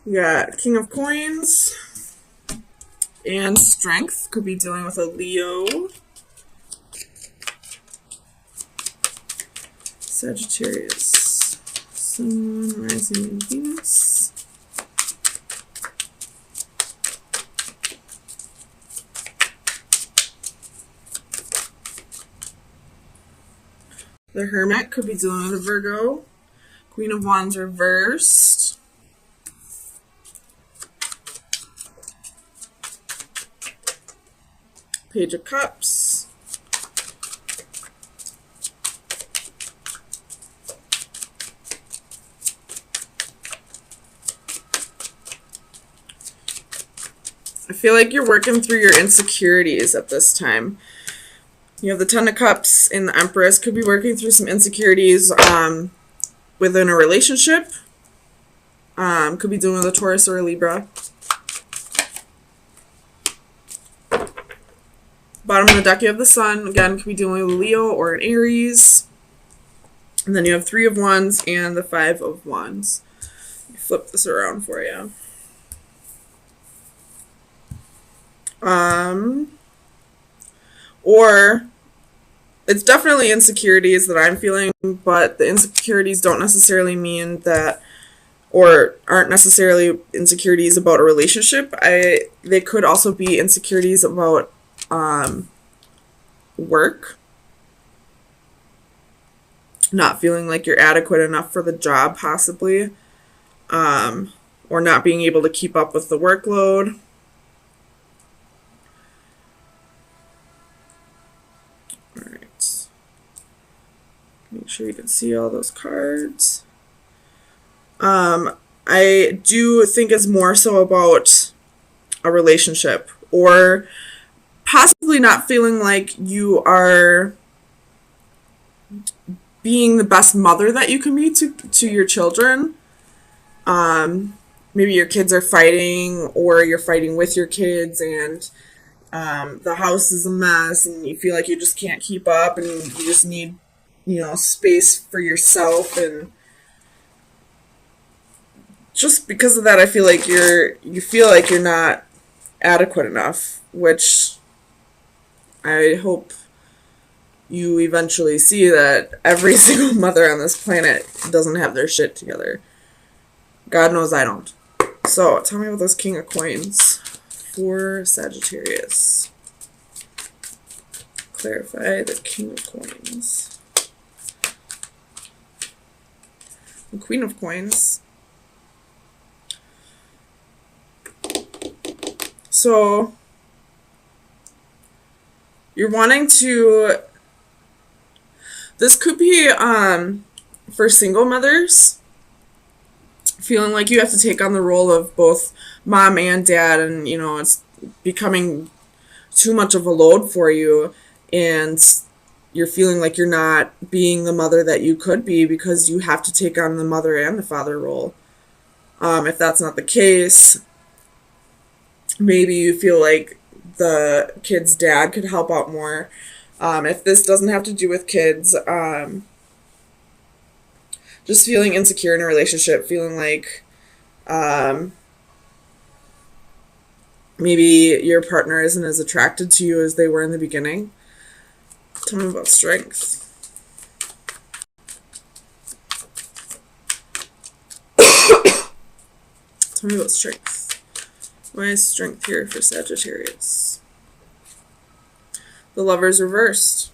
We got King of Coins and Strength. Could be dealing with a Leo. Sagittarius. Sun, Rising, and Venus. The Hermit could be dealing with a Virgo. Queen of Wands reversed. Page of Cups. I feel like you're working through your insecurities at this time. You have the Ten of Cups and the Empress. Could be working through some insecurities within a relationship. Could be dealing with a Taurus or a Libra. Bottom of the deck, you have the Sun. Again, could be dealing with a Leo or an Aries. And then you have Three of Wands and the Five of Wands. Flip this around for you. Or it's definitely insecurities that I'm feeling, but the insecurities don't necessarily mean that, or aren't necessarily insecurities about a relationship. They could also be insecurities about work. Not feeling like you're adequate enough for the job, possibly. Or not being able to keep up with the workload. Make sure you can see all those cards. I do think it's more so about a relationship, or possibly not feeling like you are being the best mother that you can be to your children. Maybe your kids are fighting, or you're fighting with your kids, and the house is a mess, and you feel like you just can't keep up, and you just need space for yourself. And just because of that, I feel like you feel like you're not adequate enough, which I hope you eventually see that every single mother on this planet doesn't have their shit together. God knows I don't. So, tell me about this King of Coins for Sagittarius. Clarify the King of Coins. The Queen of Coins. So, you're wanting to... This could be for single mothers. Feeling like you have to take on the role of both mom and dad, and, it's becoming too much of a load for you, and you're feeling like you're not being the mother that you could be because you have to take on the mother and the father role. If that's not the case, maybe you feel like the kid's dad could help out more. If this doesn't have to do with kids, just feeling insecure in a relationship, feeling like maybe your partner isn't as attracted to you as they were in the beginning. Tell me about Strength. Tell me about Strength. Why is Strength here for Sagittarius? The Lover's reversed.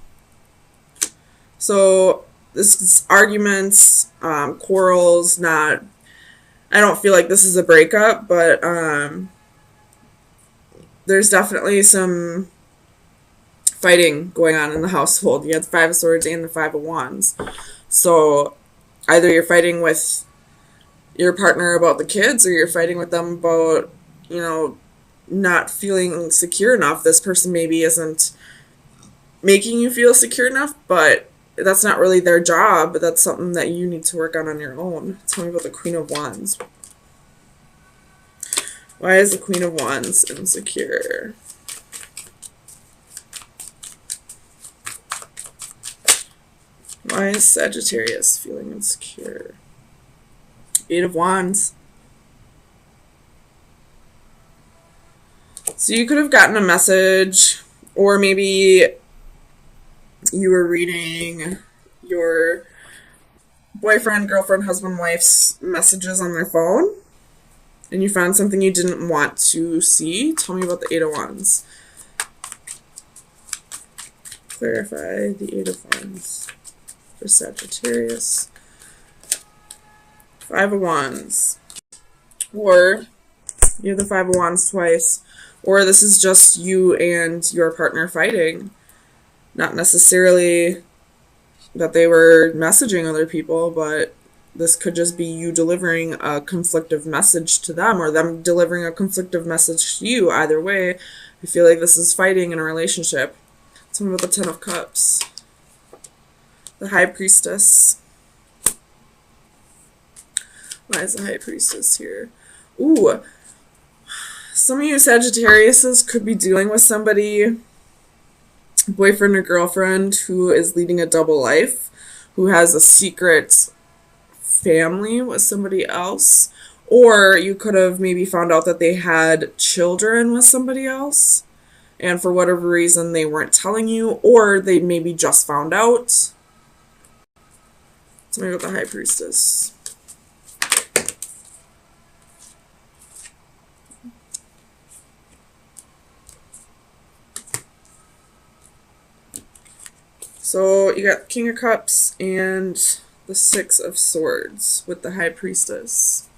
So this is arguments, quarrels, not... I don't feel like this is a breakup, but there's definitely some fighting going on in the household. You have the Five of Swords and the Five of Wands. So either you're fighting with your partner about the kids, or you're fighting with them about, not feeling secure enough. This person maybe isn't making you feel secure enough, but that's not really their job. But that's something that you need to work on your own. Tell me about the Queen of Wands. Why is the Queen of Wands insecure? Why is Sagittarius feeling insecure? Eight of Wands. So you could have gotten a message, or maybe you were reading your boyfriend, girlfriend, husband, wife's messages on their phone, and you found something you didn't want to see. Tell me about the Eight of Wands. Clarify the Eight of Wands for Sagittarius. Five of Wands. Or you have the Five of Wands twice. Or this is just you and your partner fighting. Not necessarily that they were messaging other people, but this could just be you delivering a conflictive message to them, or them delivering a conflictive message to you. Either way, I feel like this is fighting in a relationship. Tell me about the Ten of Cups. The High Priestess. Why is the High Priestess here? Ooh. Some of you Sagittariuses could be dealing with somebody, boyfriend or girlfriend, who is leading a double life, who has a secret family with somebody else. Or you could have maybe found out that they had children with somebody else, and for whatever reason they weren't telling you, or they maybe just found out. Tell me about the High Priestess. So you got King of Cups and the Six of Swords with the High Priestess.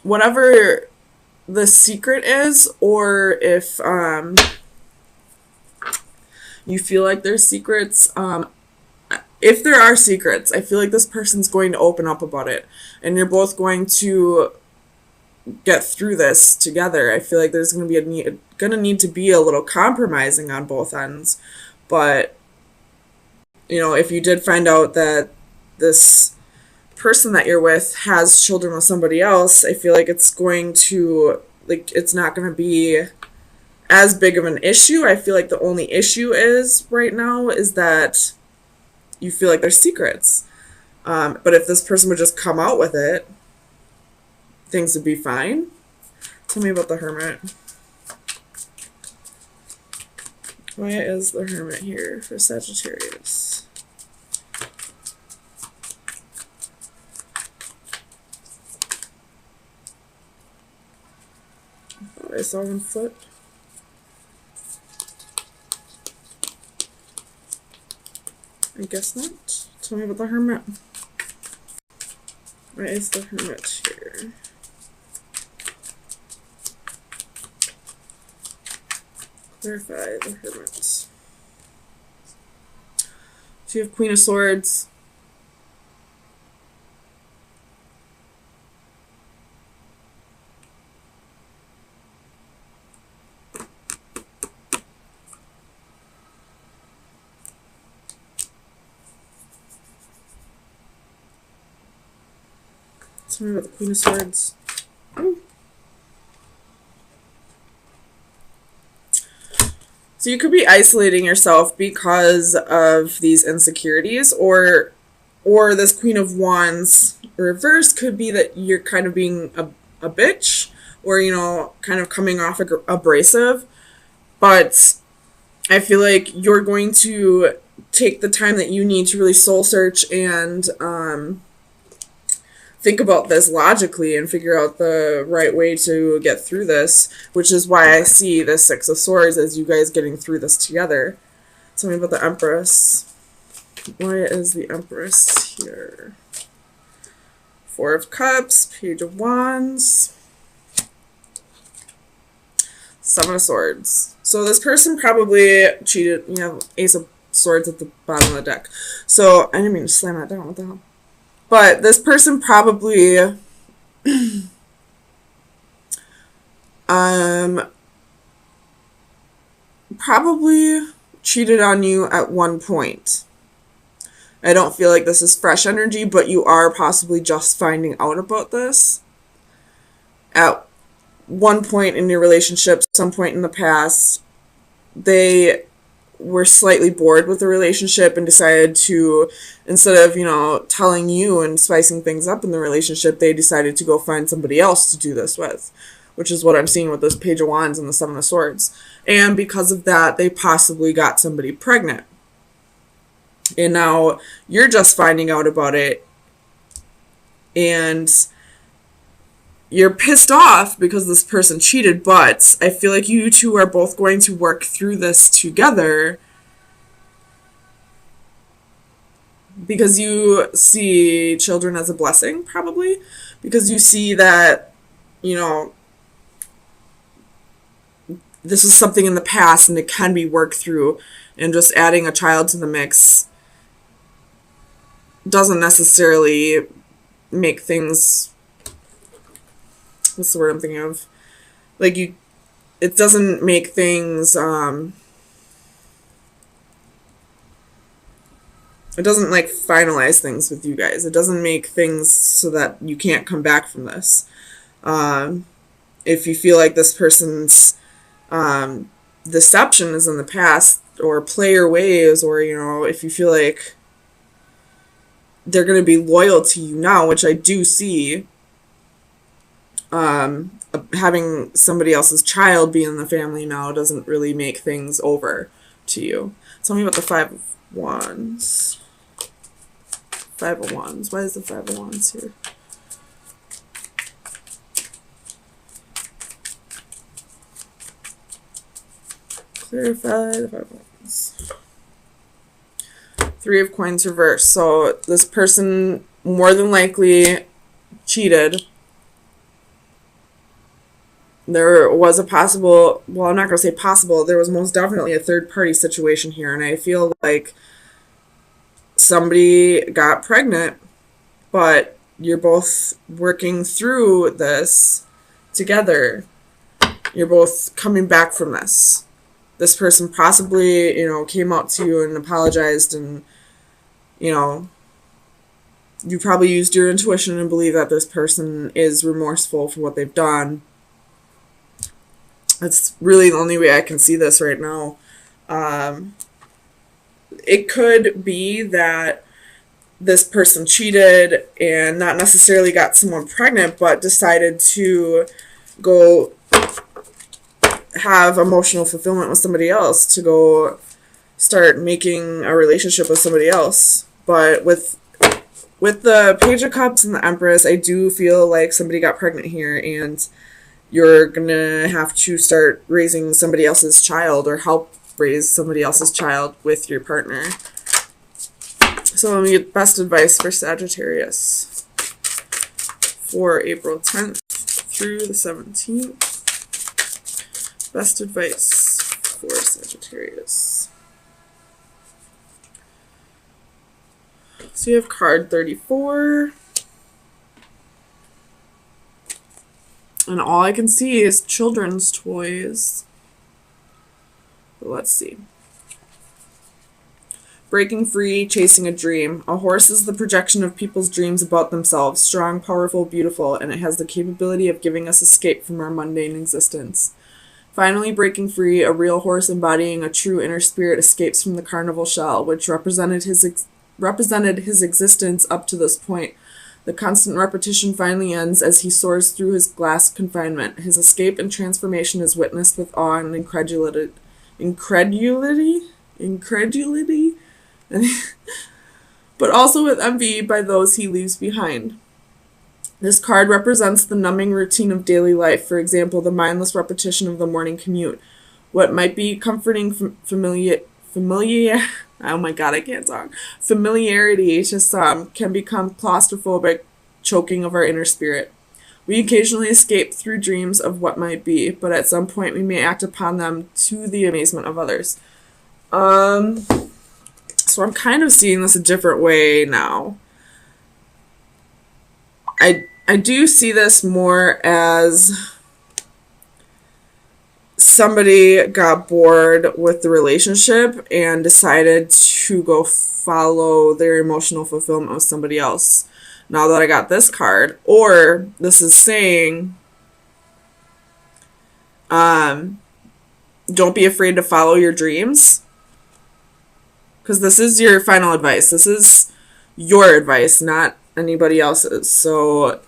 Whatever the secret is, or if you feel like there's secrets, if there are secrets, I feel like this person's going to open up about it, and you're both going to get through this together. I feel like there's going to be need to be a little compromising on both ends, but you know, if you did find out that this person that you're with has children with somebody else, I feel like it's going to, like, it's not going to be as big of an issue. I feel like the only issue is right now is that you feel like there's secrets. But if this person would just come out with it, things would be fine. Tell me about the Hermit. Why is the Hermit here for Sagittarius? I thought I saw one flip. I guess not. Tell me about the Hermit. Why is the Hermit here? Clarify the Hermit. So you have Queen of Swords. Tell me about the Queen of Swords. Ooh. So you could be isolating yourself because of these insecurities, or this Queen of Wands reverse could be that you're kind of being a bitch, or, you know, kind of coming off abrasive. But I feel like you're going to take the time that you need to really soul search and think about this logically and figure out the right way to get through this, which is why I see the Six of Swords as you guys getting through this together. Tell me about the Empress. Why is the Empress here? Four of Cups, Page of Wands, Seven of Swords. So this person probably cheated. You have Ace of Swords at the bottom of the deck. So I didn't mean to slam that down. What the hell? But this person probably probably cheated on you at one point. I don't feel like this is fresh energy, but you are possibly just finding out about this at one point in your relationship, some point in the past. They were slightly bored with the relationship and decided to, instead of, telling you and spicing things up in the relationship, they decided to go find somebody else to do this with, which is what I'm seeing with this Page of Wands and the Seven of Swords. And because of that, they possibly got somebody pregnant. And now you're just finding out about it, and you're pissed off because this person cheated, but I feel like you two are both going to work through this together because you see children as a blessing, probably, because you see that, this is something in the past and it can be worked through, and just adding a child to the mix doesn't necessarily make things, what's the word I'm thinking of? It doesn't make things, it doesn't finalize things with you guys. It doesn't make things so that you can't come back from this. If you feel like this person's deception is in the past, or player ways, or, if you feel like they're going to be loyal to you now, which I do see, having somebody else's child be in the family now doesn't really make things over to you. Tell me about the Five of Wands. Five of Wands. Why is the Five of Wands here? Clarify the Five of Wands. Three of Coins reversed. So this person more than likely cheated. There was a possible, well, I'm not going to say possible, there was most definitely a third-party situation here, and I feel like somebody got pregnant, but you're both working through this together. You're both coming back from this. This person possibly, came out to you and apologized, and, you probably used your intuition and believe that this person is remorseful for what they've done. That's really the only way I can see this right now. It could be that this person cheated and not necessarily got someone pregnant, but decided to go have emotional fulfillment with somebody else, to go start making a relationship with somebody else. But with the Page of Cups and the Empress, I do feel like somebody got pregnant here, and you're going to have to start raising somebody else's child, or help raise somebody else's child with your partner. So let me get best advice for Sagittarius for April 10th through the 17th. Best advice for Sagittarius. So you have card 34. And all I can see is children's toys. But let's see. Breaking free, chasing a dream. A horse is the projection of people's dreams about themselves. Strong, powerful, beautiful, and it has the capability of giving us escape from our mundane existence. Finally breaking free, a real horse embodying a true inner spirit escapes from the carnival shell, which represented his existence up to this point. The constant repetition finally ends as he soars through his glass confinement. His escape and transformation is witnessed with awe and incredulity, but also with envy by those he leaves behind. This card represents the numbing routine of daily life, for example, the mindless repetition of the morning commute. What might be comforting oh my god, I can't talk. Familiarity to some can become claustrophobic, choking of our inner spirit. We occasionally escape through dreams of what might be, but at some point we may act upon them to the amazement of others. So I'm kind of seeing this a different way now. I do see this more as somebody got bored with the relationship and decided to go follow their emotional fulfillment with somebody else. Now that I got this card, or this is saying, don't be afraid to follow your dreams. because this is your final advice. This is your advice, not anybody else's. So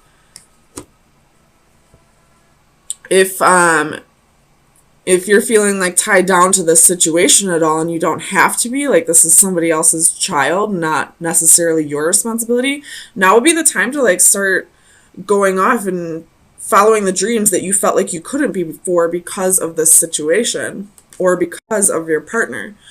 if you're feeling like tied down to this situation at all, and you don't have to be, like this is somebody else's child, not necessarily your responsibility, now would be the time to like start going off and following the dreams that you felt like you couldn't be before because of this situation or because of your partner.